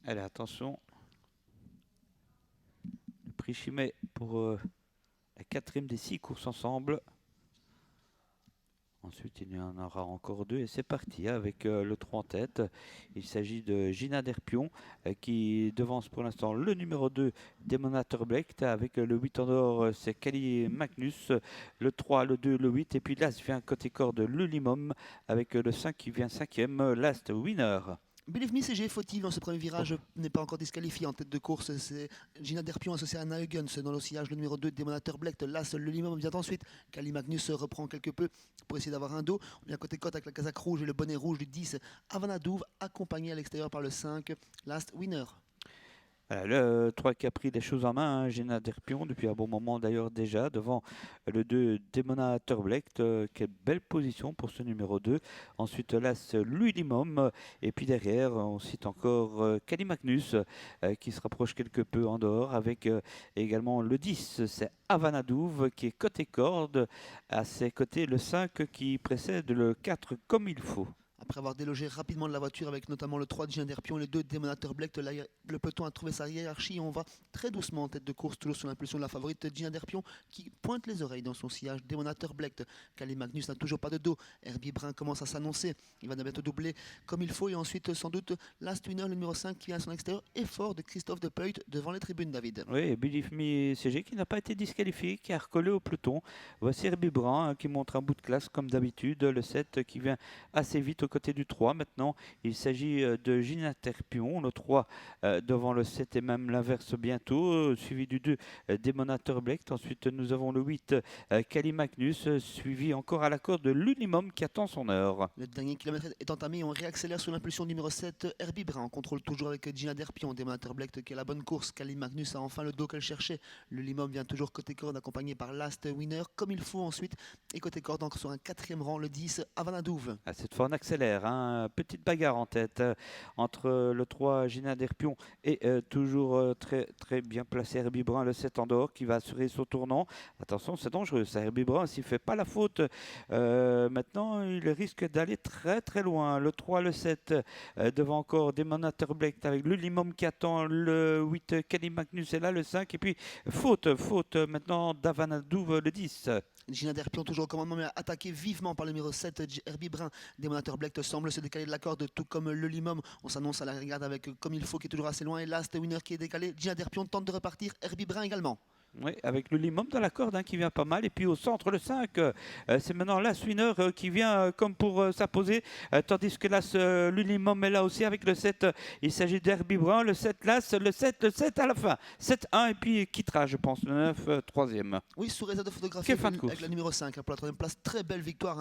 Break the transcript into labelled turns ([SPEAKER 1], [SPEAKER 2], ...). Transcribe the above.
[SPEAKER 1] Allez, attention. Le prix Chimay pour la quatrième des 6 courses ensemble. Ensuite, il y en aura encore 2 et c'est parti avec le 3 en tête. Il s'agit de Gina Derpion qui devance pour l'instant le numéro 2 Demonator Black. Avec le 8 en or, c'est Kali Magnus, le 3, le 2, le 8. Et puis là, il vient côté corde le Limom avec le 5 qui vient 5e, Last Winner.
[SPEAKER 2] Believe Me CG fautif dans ce premier virage, n'est pas encore disqualifié en tête de course. C'est Gina Derpion associée à Anna Huggins dans l'oscillage, le numéro 2 Demonator Black. Là, seul le Limom vient ensuite. Kali Magnus reprend quelque peu pour essayer d'avoir un dos. On vient côté côte avec la casaque rouge et le bonnet rouge du 10 Havana Douve, accompagné à l'extérieur par le 5 Last Winner.
[SPEAKER 1] Voilà, le 3 qui a pris les choses en main, hein, Gina Derpion, depuis un bon moment d'ailleurs déjà, devant le 2 Demonator Black. Quelle belle position pour ce numéro 2. Ensuite, là, c'est Lulimum. Et puis derrière, on cite encore Kali Magnus qui se rapproche quelque peu en dehors, avec également le 10, c'est Havana Douve qui est côté corde. À ses côtés, le 5 qui précède le 4 comme il faut.
[SPEAKER 2] Après avoir délogé rapidement de la voiture avec notamment le 3 de Gina Derpion et les 2 Demonator Black, le peloton a trouvé sa hiérarchie. On va très doucement en tête de course, toujours sous l'impulsion de la favorite Gina Derpion qui pointe les oreilles dans son sillage. Demonator Black, Kali Magnus n'a toujours pas de dos. Herbie Brun commence à s'annoncer. Il va bientôt doubler comme il faut. Et ensuite, sans doute, Last Winner, le numéro 5 qui vient à son extérieur. Effort de Christophe de Peut devant les tribunes, David.
[SPEAKER 1] Oui, Believe Me CG qui n'a pas été disqualifié, qui a recollé au peloton. Voici Herbie Brun qui montre un bout de classe comme d'habitude. Le 7 qui vient assez vite aux côtés du 3. Maintenant, il s'agit de Gina Derpion, le 3 devant le 7 et même l'inverse bientôt, suivi du 2 Demonator Black. Ensuite, nous avons le 8 Kali Magnus, suivi encore à la corde de l'Unimum qui attend son heure.
[SPEAKER 2] Le dernier kilomètre est entamé, on réaccélère sous l'impulsion du numéro 7, Herbie Brun. On contrôle toujours avec Gina Derpion, Demonator Black qui est la bonne course. Kali Magnus a enfin le dos qu'elle cherchait. Le Limom vient toujours côté corde accompagné par Last Winner comme il faut ensuite. Et côté corde encore sur un 4e rang, le 10, Havana Douve.
[SPEAKER 1] Cette fois on accélère, hein. Petite bagarre en tête entre le 3 Gina Derpion et toujours très bien placé Herbie Brun, le 7 en dehors qui va assurer son tournant. Attention, c'est dangereux ça, Herbie Brun, s'il ne fait pas la faute maintenant il risque d'aller très loin. Le 3, le 7 devant encore Demonator Black avec le Limom qui attend, le 8 Kali Magnus est là, le 5 et puis faute maintenant d'Havana Douve, le 10.
[SPEAKER 2] Gina Derpion toujours au commandement mais attaqué vivement par le numéro 7 Herbie Brun. Demonator Black semble se décaler de la corde tout comme le Limom. On s'annonce à la regarde avec comme il faut qui est toujours assez loin et Last Winner qui est décalé. Gina Derpion tente de repartir, Herbie Brun également.
[SPEAKER 1] Oui, avec le Limom dans la corde qui vient pas mal. Et puis au centre, le 5, c'est maintenant Last Winner qui vient comme pour s'imposer. Tandis que le Limom est là aussi avec le 7. Il s'agit d'Herbie Brun, le 7 Las, le 7 à la fin. 7-1 et puis quittera, je pense, le 9, 3e.
[SPEAKER 2] Oui, sous réserve de photographie avec la numéro 5 pour la 3e place. Très belle victoire.